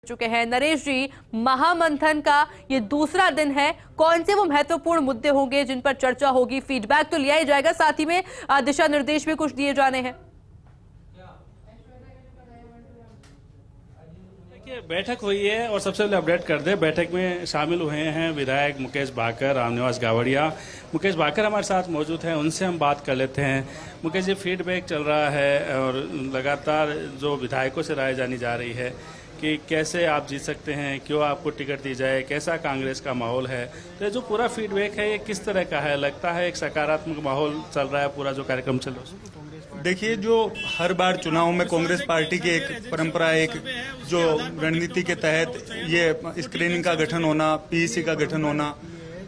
चुके हैं। नरेश जी, महामंथन का ये दूसरा दिन है, कौन से वो महत्वपूर्ण मुद्दे होंगे जिन पर चर्चा होगी? फीडबैक तो लिया ही जाएगा, साथ ही में दिशा निर्देश भी कुछ दिए जाने हैं। बैठक हुई है और सबसे पहले अपडेट कर दे, बैठक में शामिल हुए हैं विधायक मुकेश भाकर, रामनिवास गावड़िया। मुकेश भाकर हमारे साथ मौजूद हैं, उनसे हम बात कर लेते हैं। मुकेश जी, फीडबैक चल रहा है और लगातार जो विधायकों से राय जानी जा रही है कि कैसे आप जीत सकते हैं, क्यों आपको टिकट दी जाए, कैसा कांग्रेस का माहौल है। तो ये जो पूरा फीडबैक है ये किस तरह का है? लगता है एक सकारात्मक माहौल चल रहा है, पूरा जो कार्यक्रम चल रहा है। देखिए, जो हर बार चुनाव में कांग्रेस पार्टी की एक परंपरा, एक जो रणनीति के तहत ये स्क्रीनिंग का गठन होना, पीईसी का गठन होना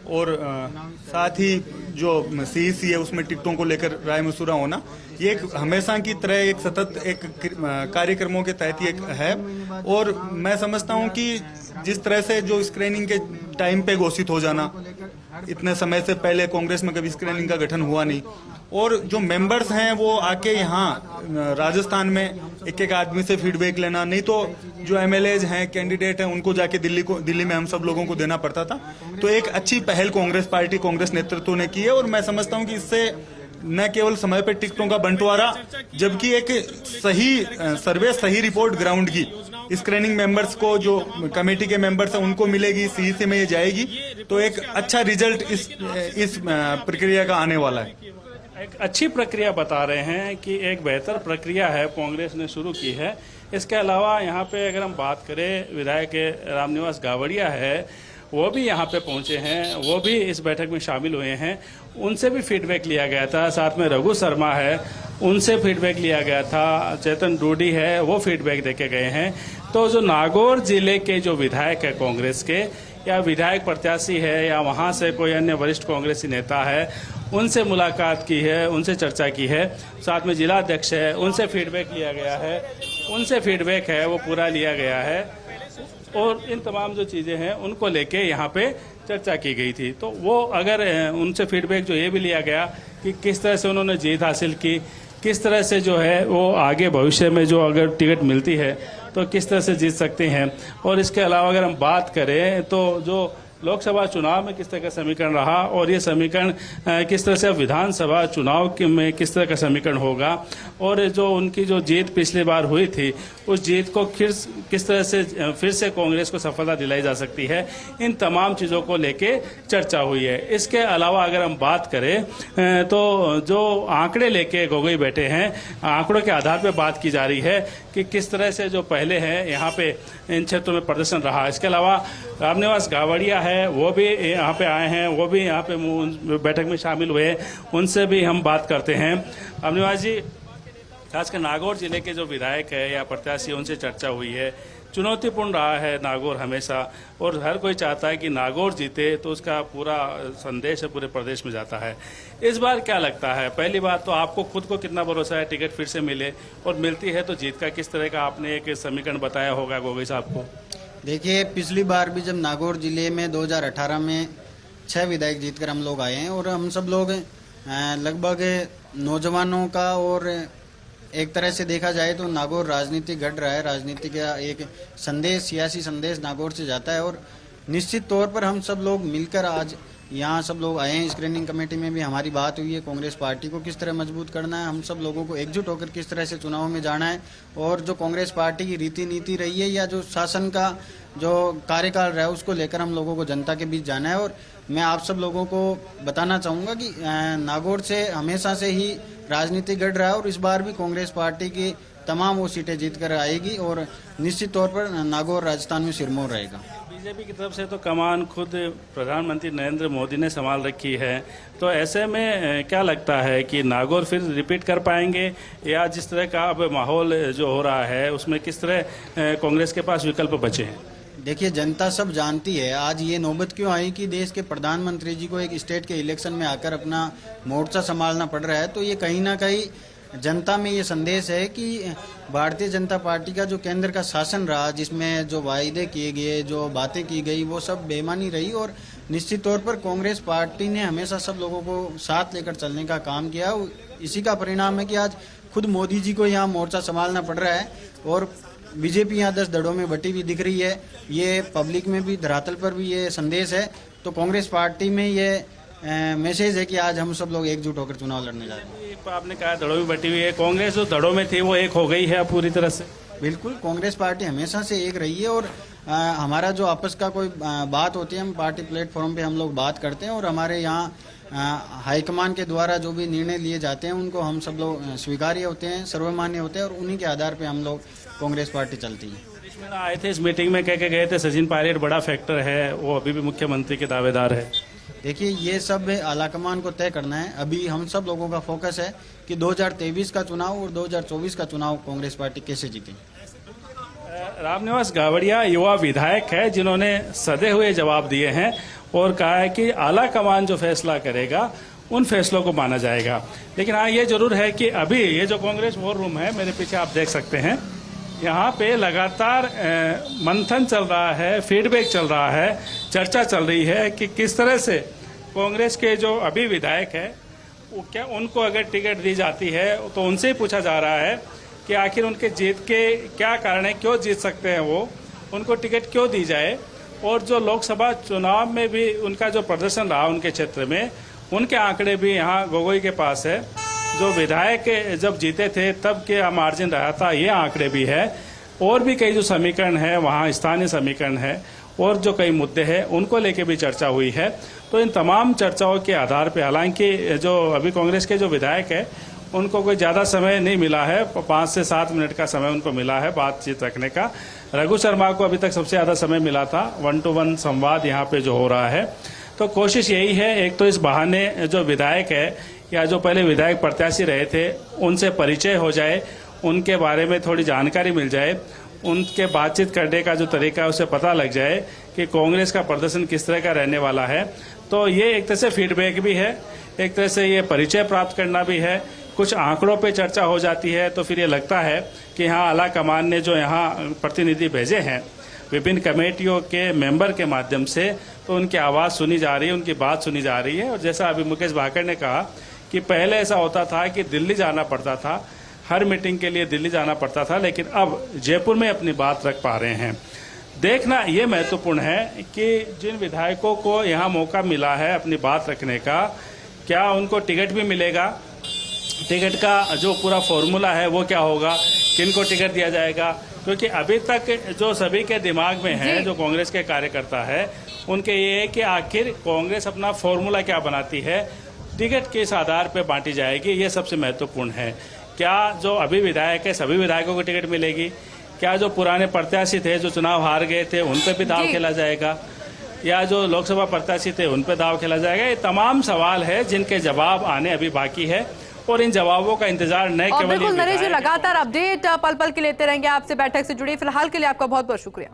और साथ ही जो सीईसी है उसमें टिकटों को लेकर राय मशूरा होना, ये एक हमेशा की तरह एक सतत एक कार्यक्रमों के तहत ये है। और मैं समझता हूं कि जिस तरह से जो स्क्रीनिंग के टाइम पे घोषित हो जाना, इतने समय से पहले कांग्रेस में कभी स्क्रीनिंग का गठन हुआ नहीं, और जो मेंबर्स हैं वो आके यहाँ राजस्थान में एक एक आदमी से फीडबैक लेना, नहीं तो जो एमएलएज हैं, कैंडिडेट हैं, उनको जाके दिल्ली में हम सब लोगों को देना पड़ता था। तो एक अच्छी पहल कांग्रेस पार्टी, कांग्रेस नेतृत्व ने की है और मैं समझता हूँ कि इससे न केवल समय पर टिकटों का बंटवारा, जबकि एक सही सर्वे, सही रिपोर्ट ग्राउंड की स्क्रीनिंग मेंबर्स को, जो कमेटी के मेंबर्स हैं उनको मिलेगी, सीईसी में ये जाएगी, तो एक अच्छा रिजल्ट इस प्रक्रिया का आने वाला है। एक अच्छी प्रक्रिया बता रहे हैं कि एक बेहतर प्रक्रिया है कांग्रेस ने शुरू की है। इसके अलावा यहाँ पे अगर हम बात करें, विधायक रामनिवास गावड़िया है, वो भी यहाँ पे पहुँचे हैं, वो भी इस बैठक में शामिल हुए हैं, उनसे भी फीडबैक लिया गया था। साथ में रघु शर्मा है, उनसे फीडबैक लिया गया था। चेतन डूडी है, वो फीडबैक देके गए हैं। तो जो नागौर जिले के जो विधायक है कांग्रेस के, या विधायक प्रत्याशी है या वहाँ से कोई अन्य वरिष्ठ कांग्रेसी नेता है, उनसे मुलाकात की है, उनसे चर्चा की है। साथ में जिला अध्यक्ष है, उनसे फीडबैक लिया गया है, उनसे फीडबैक है वो पूरा लिया गया है, और इन तमाम जो चीज़ें हैं उनको लेके यहाँ पे चर्चा की गई थी। तो वो अगर उनसे फीडबैक जो ये भी लिया गया कि किस तरह से उन्होंने जीत हासिल की, किस तरह से जो है वो आगे भविष्य में जो अगर टिकट मिलती है तो किस तरह से जीत सकते हैं। और इसके अलावा अगर हम बात करें तो जो लोकसभा चुनाव में किस तरह का समीकरण रहा और ये समीकरण किस तरह से विधानसभा चुनाव में किस तरह का समीकरण होगा, और जो उनकी जो जीत पिछली बार हुई थी उस जीत को किस तरह से फिर से कांग्रेस को सफलता दिलाई जा सकती है, इन तमाम चीज़ों को लेके चर्चा हुई है। इसके अलावा अगर हम बात करें तो जो आंकड़े लेके गोगोई बैठे हैं, आंकड़ों के आधार पर बात की जा रही है कि किस तरह से जो पहले हैं यहाँ पे इन क्षेत्रों में प्रदर्शन रहा। इसके अलावा रामनिवास गावड़िया है, वो भी यहाँ पे आए हैं, वो भी यहाँ पे बैठक में शामिल हुए, उनसे भी हम बात करते हैं। रामनिवास जी, खासकर नागौर जिले के जो विधायक है या प्रत्याशी, उनसे चर्चा हुई है। चुनौतीपूर्ण रहा है नागौर हमेशा, और हर कोई चाहता है कि नागौर जीते तो उसका पूरा संदेश है पूरे प्रदेश में जाता है। इस बार क्या लगता है? पहली बात तो आपको खुद को कितना भरोसा है टिकट फिर से मिले, और मिलती है तो जीत का किस तरह का आपने एक समीकरण बताया होगा गोगोई साहब को? देखिए, पिछली बार भी जब नागौर जिले में 2018 में 6 विधायक जीतकर हम लोग आए हैं, और हम सब लोग लगभग नौजवानों का, और एक तरह से देखा जाए तो नागौर राजनीति घट रहा है, राजनीति का एक संदेश, सियासी संदेश नागौर से जाता है। और निश्चित तौर पर हम सब लोग मिलकर आज यहाँ सब लोग आए हैं। स्क्रीनिंग कमेटी में भी हमारी बात हुई है, कांग्रेस पार्टी को किस तरह मजबूत करना है, हम सब लोगों को एकजुट होकर किस तरह से चुनाव में जाना है, और जो कांग्रेस पार्टी की रीति नीति रही है या जो शासन का जो कार्यकाल रहा है उसको लेकर हम लोगों को जनता के बीच जाना है। और मैं आप सब लोगों को बताना चाहूँगा कि नागौर से हमेशा से ही राजनीति गढ़ रहा है, और इस बार भी कांग्रेस पार्टी की तमाम वो सीटें जीत कर आएगी, और निश्चित तौर पर नागौर राजस्थान में सिरमौर रहेगा। बीजेपी की तरफ से तो कमान खुद प्रधानमंत्री नरेंद्र मोदी ने संभाल रखी है, तो ऐसे में क्या लगता है कि नागौर फिर रिपीट कर पाएंगे, या जिस तरह का अब माहौल जो हो रहा है उसमें किस तरह कांग्रेस के पास विकल्प बचे हैं? देखिए, जनता सब जानती है आज ये नौबत क्यों आई कि देश के प्रधानमंत्री जी को एक स्टेट के इलेक्शन में आकर अपना मोर्चा संभालना पड़ रहा है। तो ये कहीं ना कहीं जनता में ये संदेश है कि भारतीय जनता पार्टी का जो केंद्र का शासन रहा, जिसमें जो वायदे किए गए, जो बातें की गई, वो सब बेईमानी रही, और निश्चित तौर पर कांग्रेस पार्टी ने हमेशा सब लोगों को साथ लेकर चलने का काम किया। इसी का परिणाम है कि आज खुद मोदी जी को यहाँ मोर्चा संभालना पड़ रहा है, और बीजेपी यहाँ 10 दड़ों में बटी हुई दिख रही है। ये पब्लिक में भी, धरातल पर भी ये संदेश है। तो कांग्रेस पार्टी में ये मैसेज है कि आज हम सब लोग एकजुट होकर चुनाव लड़ने जा रहे हैं। आपने कहा दड़ों में बटी हुई है, कांग्रेस जो दड़ों में थी वो एक हो गई है पूरी तरह से। बिल्कुल, कांग्रेस पार्टी हमेशा से एक रही है और हमारा जो आपस का कोई बात होती है, हम पार्टी प्लेटफॉर्म पे हम लोग बात करते हैं और हमारे यहाँ हाईकमान के द्वारा जो भी निर्णय लिए जाते हैं उनको हम सब लोग स्वीकार्य होते हैं, सर्वमान्य होते हैं और उन्हीं के आधार पे हम लोग कांग्रेस पार्टी चलती है। आए थे इस मीटिंग में, कह के गए थे सचिन पायलट बड़ा फैक्टर है, वो अभी भी मुख्यमंत्री के दावेदार है। देखिए, ये सब आलाकमान को तय करना है। अभी हम सब लोगों का फोकस है कि 2023 का चुनाव और 2024 का चुनाव कांग्रेस पार्टी कैसे जीते। रामनिवास गावड़िया युवा विधायक है जिन्होंने सधे हुए जवाब दिए हैं और कहा है कि आला कमान जो फैसला करेगा उन फैसलों को माना जाएगा। लेकिन हाँ, ये जरूर है कि अभी ये जो कांग्रेस वॉर रूम है, मेरे पीछे आप देख सकते हैं, यहाँ पे लगातार मंथन चल रहा है, फीडबैक चल रहा है, चर्चा चल रही है कि किस तरह से कांग्रेस के जो अभी विधायक है वो क्या, उनको अगर टिकट दी जाती है तो उनसे ही पूछा जा रहा है कि आखिर उनके जीत के क्या कारण है, क्यों जीत सकते हैं वो, उनको टिकट क्यों दी जाए। और जो लोकसभा चुनाव में भी उनका जो प्रदर्शन रहा उनके क्षेत्र में, उनके आंकड़े भी यहाँ गोगोई के पास है। जो विधायक जब जीते थे तब के मार्जिन रहा था, ये आंकड़े भी है। और भी कई जो समीकरण है वहाँ, स्थानीय समीकरण है और जो कई मुद्दे हैं उनको लेके भी चर्चा हुई है। तो इन तमाम चर्चाओं के आधार पे, हालांकि जो अभी कांग्रेस के जो विधायक है उनको कोई ज़्यादा समय नहीं मिला है, 5 से 7 मिनट का समय उनको मिला है बातचीत रखने का। रघु शर्मा को अभी तक सबसे ज़्यादा समय मिला था, 1-to-1 संवाद यहाँ पे जो हो रहा है। तो कोशिश यही है, एक तो इस बहाने जो विधायक है या जो पहले विधायक प्रत्याशी रहे थे उनसे परिचय हो जाए, उनके बारे में थोड़ी जानकारी मिल जाए, उनके बातचीत करने का जो तरीका है उसे पता लग जाए कि कांग्रेस का प्रदर्शन किस तरह का रहने वाला है। तो ये एक तरह से फीडबैक भी है, एक तरह से ये परिचय प्राप्त करना भी है। कुछ आंकड़ों पे चर्चा हो जाती है तो फिर ये लगता है कि हाँ, आला कमान ने जो यहाँ प्रतिनिधि भेजे हैं विभिन्न कमेटियों के मेंबर के माध्यम से, तो उनकी आवाज़ सुनी जा रही है, उनकी बात सुनी जा रही है। और जैसा अभी मुकेश भाकर ने कहा कि पहले ऐसा होता था कि दिल्ली जाना पड़ता था, हर मीटिंग के लिए दिल्ली जाना पड़ता था, लेकिन अब जयपुर में अपनी बात रख पा रहे हैं। देखना ये महत्वपूर्ण है कि जिन विधायकों को यहाँ मौका मिला है अपनी बात रखने का, क्या उनको टिकट भी मिलेगा, टिकट का जो पूरा फॉर्मूला है वो क्या होगा, किनको टिकट दिया जाएगा। क्योंकि अभी तक जो सभी के दिमाग में है, जो कांग्रेस के कार्यकर्ता है, उनके ये है कि आखिर कांग्रेस अपना फॉर्मूला क्या बनाती है, टिकट किस आधार पर बांटी जाएगी, ये सबसे महत्वपूर्ण है। क्या जो अभी विधायक है सभी विधायकों को टिकट मिलेगी, क्या जो पुराने प्रत्याशी थे जो चुनाव हार गए थे उन पर भी दाव खेला जाएगा, या जो लोकसभा प्रत्याशी थे उन पर दाव खेला जाएगा। ये तमाम सवाल है जिनके जवाब आने अभी बाकी है और इन जवाबों का इंतजार न केवल बिल्कुल नरेश जी, लगातार अपडेट पल पल के लेते रहेंगे आपसे बैठक से जुड़ी। फिलहाल के लिए आपका बहुत बहुत शुक्रिया।